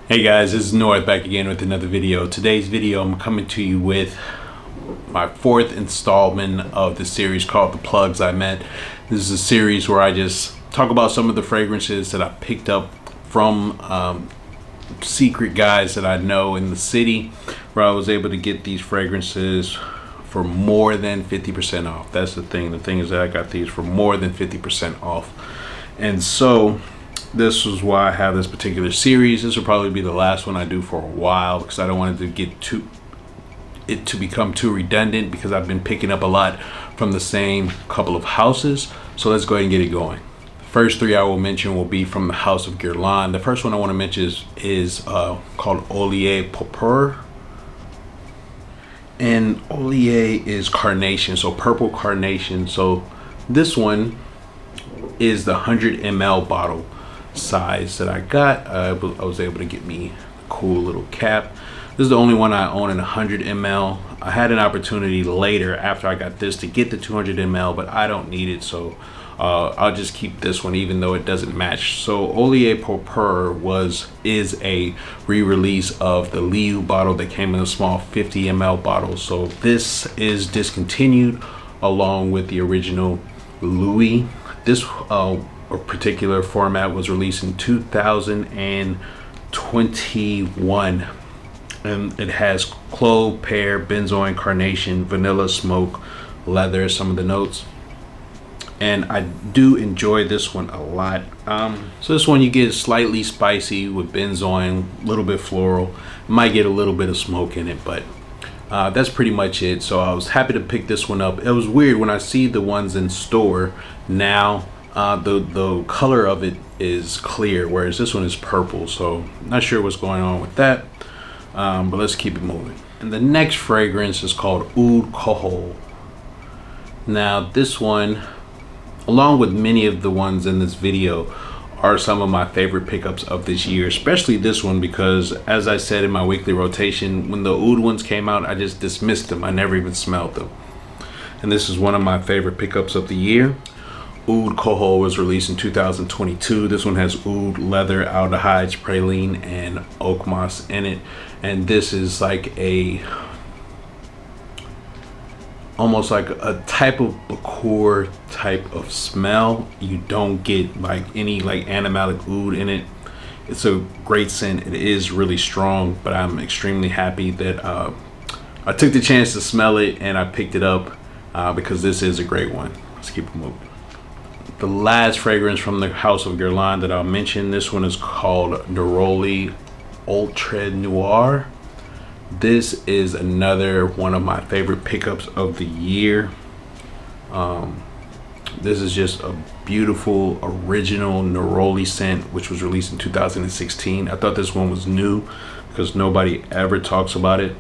Hey guys, this is North back again with another video. Today's video I'm coming to you with my fourth installment of the series called The Plugs I Met. This is a series where I just talk about some of the fragrances that I picked up from secret guys that I know in the city, where I was able to get these fragrances for more than 50% off. That's the thing. The thing is that I got these for more than 50% off. And so this is why I have this particular series. This will probably be the last one I do for a while because I don't want it to become too redundant, because I've been picking up a lot from the same couple of houses. So let's go ahead and get it going. The first three I will mention will be from the house of Guerlain. The first one I want to mention is called Oeillet Pourpre. And Oeillet is carnation, so purple carnation. So this one is the 100 ml bottle size that I got. I was able to get me a cool little cap. This is the only one I own in 100 ml. I had an opportunity later after I got this to get the 200 ml, but I don't need it, so I'll just keep this one even though it doesn't match. So Oeillet Pourpre is a re-release of the Liu bottle that came in a small 50 ml bottle. So this is discontinued along with the original Louis. This particular format was released in 2021, and it has clove, pear, benzoin, carnation, vanilla, smoke, leather, some of the notes. And I do enjoy this one a lot. So this one you get slightly spicy with benzoin, a little bit floral, might get a little bit of smoke in it, but that's pretty much it. So I was happy to pick this one up. It was weird when I see the ones in store now. The color of it is clear, whereas this one is purple, so not sure what's going on with that, but let's keep it moving. And the next fragrance is called Oud Khôl. Now this one, along with many of the ones in this video, are some of my favorite pickups of this year, especially this one, because as I said in my weekly rotation, when the oud ones came out, I just dismissed them. I never even smelled them. And this is one of my favorite pickups of the year. Oud Khôl was released in 2022. This one has oud, leather, aldehydes, praline, and oak moss in it. And this is like almost like a type of liqueur type of smell. You don't get like any like animalic oud in it. It's a great scent. It is really strong, but I'm extremely happy that I took the chance to smell it and I picked it up because this is a great one. Let's keep it moving. The last fragrance from the house of Guerlain that I'll mention, this one is called Néroli Outrenoir. This is another one of my favorite pickups of the year. This is just a beautiful original Néroli scent, which was released in 2016. I thought this one was new because nobody ever talks about it.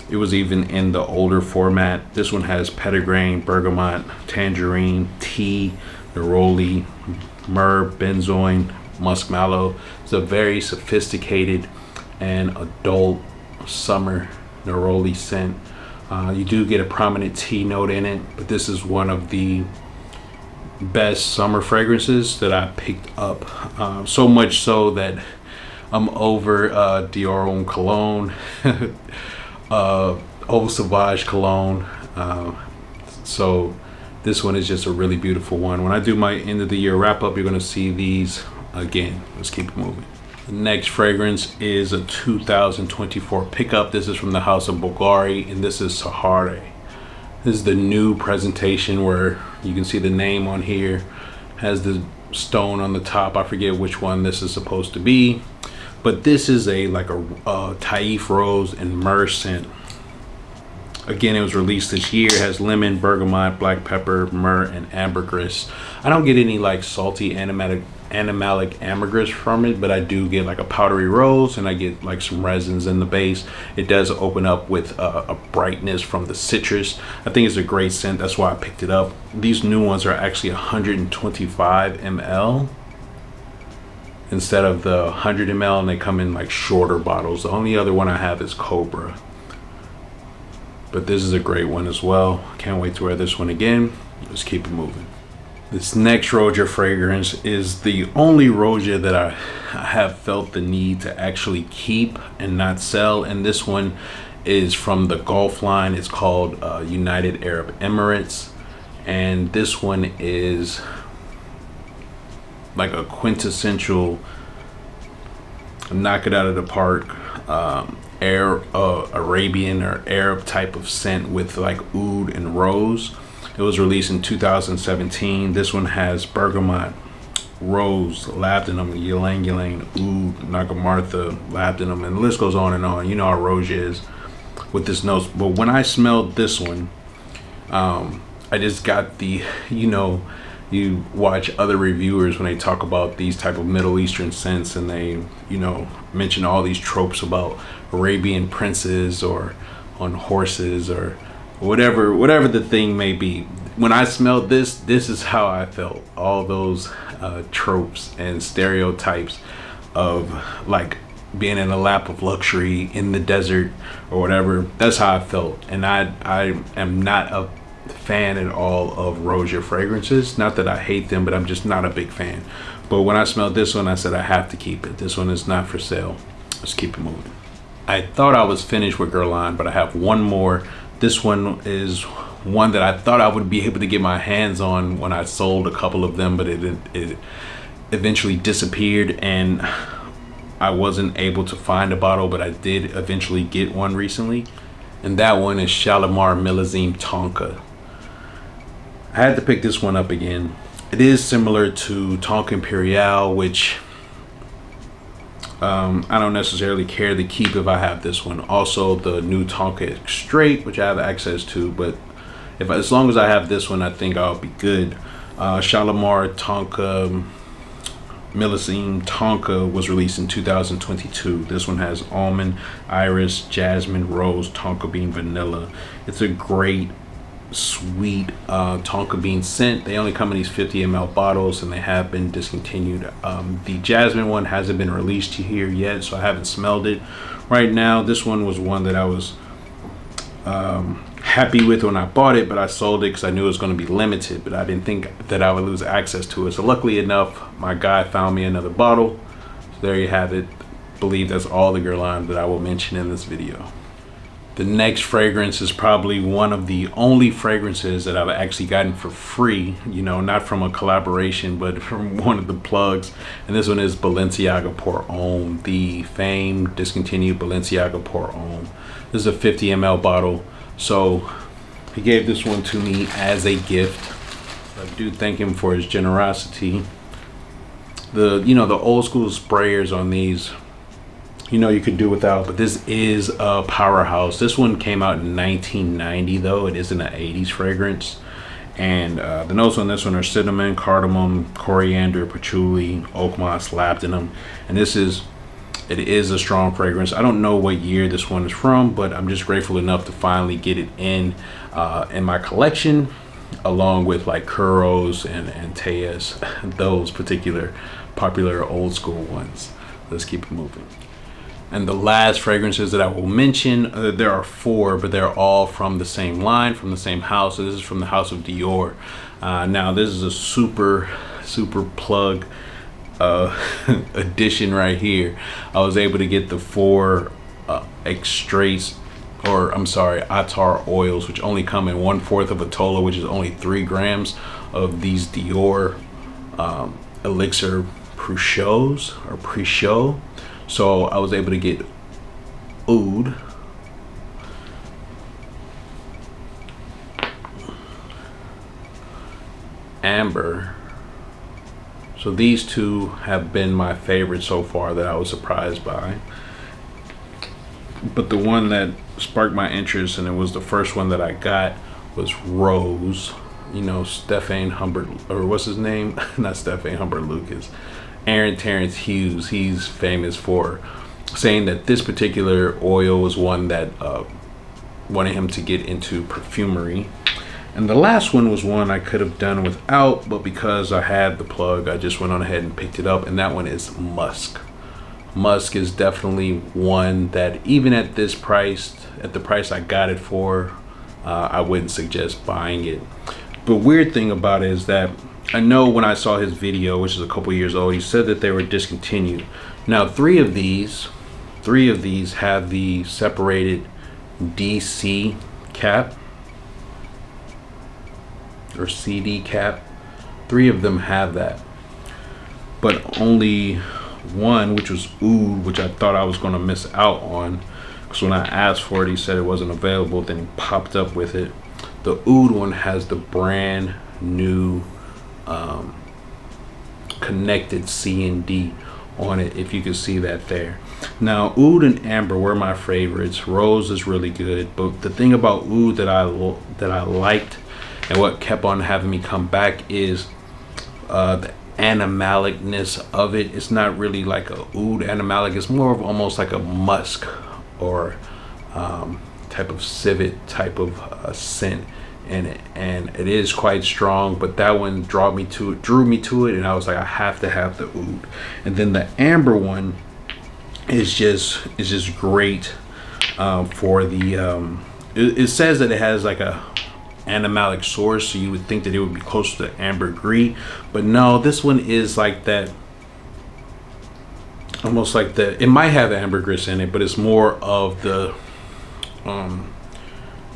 It was even in the older format. This one has petitgrain, bergamot, tangerine, tea, Néroli, myrrh, benzoin, musk mallow. It's a very sophisticated and adult summer Néroli scent. You do get a prominent tea note in it, but this is one of the best summer fragrances that I picked up. So much so that I'm over Dior Homme cologne, Eau Sauvage cologne. So this one is just a really beautiful one. When I do my end of the year wrap up, you're gonna see these again. Let's keep it moving. The next fragrance is a 2024 pickup. This is from the house of Bvlgari, and this is Sahare. This is the new presentation where you can see the name on here, has the stone on the top. I forget which one this is supposed to be, but this is like a Taif rose and myrrh scent. Again, it was released this year. It has lemon, bergamot, black pepper, myrrh, and ambergris. I don't get any like salty animalic ambergris from it, but I do get like a powdery rose, and I get like some resins in the base. It does open up with a brightness from the citrus. I think it's a great scent. That's why I picked it up. These new ones are actually 125 ml instead of the 100 ml, and they come in like shorter bottles. The only other one I have is Cobra. But this is a great one as well. Can't wait to wear this one again. Let's keep it moving. This next Roja fragrance is the only Roja that I have felt the need to actually keep and not sell. And this one is from the Gulf line. It's called United Arab Emirates. And this one is like a quintessential knock it out of the park Arabian or Arab type of scent with like oud and rose. It was released in 2017. This one has bergamot, rose, labdanum, ylang ylang, oud, nagamartha, labdanum, and the list goes on and on. You know how Roja is with this notes. But when I smelled this one, I just got the, you watch other reviewers when they talk about these type of Middle Eastern scents, and they, mention all these tropes about Arabian princes or on horses or whatever the thing may be. When I smelled this is how I felt. All those tropes and stereotypes of like being in a lap of luxury in the desert or whatever. That's how I felt. And I am not a fan at all of Roja fragrances. Not that I hate them, but I'm just not a big fan. But when I smelled this one, I said I have to keep it. This one is not for sale. Let's keep it moving. I thought I was finished with Guerlain, but I have one more. This one is one that I thought I would be able to get my hands on when I sold a couple of them, but it eventually disappeared and I wasn't able to find a bottle, but I did eventually get one recently. And that one is Shalimar Millésime Tonka. I had to pick this one up again. It is similar to Tonka Imperial, which I don't necessarily care to keep if I have this one. Also the new Tonka Straight, which I have access to, but as long as I have this one, I think I'll be good. Shalimar Tonka Millésime Tonka was released in 2022. This one has almond, iris, jasmine, rose, tonka bean, vanilla. It's a great sweet tonka bean scent. They only come in these 50 ml bottles and they have been discontinued. The jasmine one hasn't been released here yet, so I haven't smelled it right now. This one was one that I was happy with when I bought it, but I sold it because I knew it was going to be limited, but I didn't think that I would lose access to it. So luckily enough, my guy found me another bottle. So there you have it. I believe that's all the Guerlain that I will mention in this video. The next fragrance is probably one of the only fragrances that I've actually gotten for free, not from a collaboration, but from one of the plugs. And this one is Balenciaga Pour Homme, the famed discontinued Balenciaga Pour Homme. This is a 50 ml bottle. So he gave this one to me as a gift. I do thank him for his generosity. The old school sprayers on these, you could do without, but this is a powerhouse. This one came out in 1990 though. It isn't an 80s fragrance. And the notes on this one are cinnamon, cardamom, coriander, patchouli, oak moss, labdanum. And it is a strong fragrance. I don't know what year this one is from, but I'm just grateful enough to finally get it in my collection, along with like Kuros and Teas, those particular popular old school ones. Let's keep it moving. And the last fragrances that I will mention, there are 4, but they're all from the same line, from the same house. So this is from the house of Dior. Now this is a super plug edition right here. I was able to get the 4 extraits, or I'm sorry, attar oils, which only come in 1/4 of a tola, which is only 3 grams of these Dior Elixir Precieux. So I was able to get Oud, Ambre. So these 2 have been my favorite so far that I was surprised by. But the one that sparked my interest, and it was the first one that I got, was Rose. Stefan Humbert, or what's his name? Not Stefan Humbert Lucas. Aaron Terrence Hughes, he's famous for saying that this particular oil was one that wanted him to get into perfumery. And the last one was one I could have done without, but because I had the plug, I just went on ahead and picked it up, and that one is Musc. Musc is definitely one that even at this price, at the price I got it for, I wouldn't suggest buying it. But weird thing about it is that I know when I saw his video, which is a couple years old, he said that they were discontinued. Now, three of these have the separated DC cap or CD cap. 3 of them have that, but only one, which was Oud, which I thought I was going to miss out on, because when I asked for it, he said it wasn't available. Then he popped up with it. The Oud one has the brand new connected C and D on it, if you can see that there. Now, Oud and Amber were my favorites. Rose is really good, but the thing about Oud that I liked and what kept on having me come back is the animalicness of it. It's not really like a Oud animalic. It's more of almost like a musk or type of civet type of scent in it, and it is quite strong. But that one drew me to it, and I was like, I have to have the Oud. And then the Amber one is just great for the it says that it has like a animalic source, so you would think that it would be close to ambergris, but no, this one is like that, almost like the, it might have ambergris in it, but it's more of the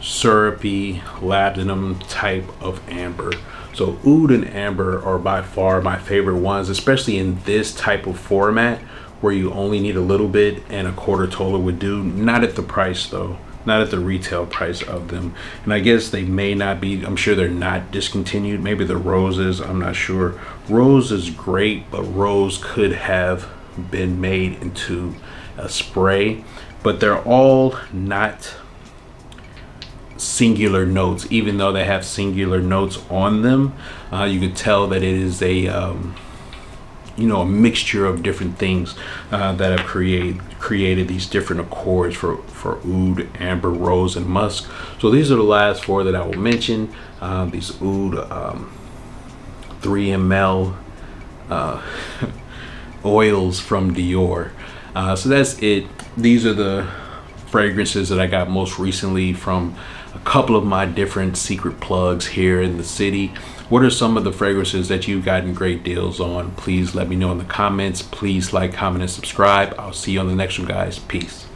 syrupy labdanum type of amber. So Oud and Amber are by far my favorite ones, especially in this type of format where you only need a little bit and a quarter toler would do. Not at the price though, not at the retail price of them. And I guess they may not be, I'm sure they're not discontinued. Maybe the Roses, I'm not sure. Rose is great, but Rose could have been made into a spray, but they're all not singular notes. Even though they have singular notes on them, you could tell that it is a you know, a mixture of different things that have created these different accords for Oud, Amber, Rose, and Musk. So these are the last 4 that I will mention. These Oud 3 ml oils from Dior. So that's it. These are the fragrances that I got most recently from a couple of my different secret plugs here in the city. What are some of the fragrances that you've gotten great deals on? Please let me know in the comments. Please like, comment, and subscribe. I'll see you on the next one, guys. Peace.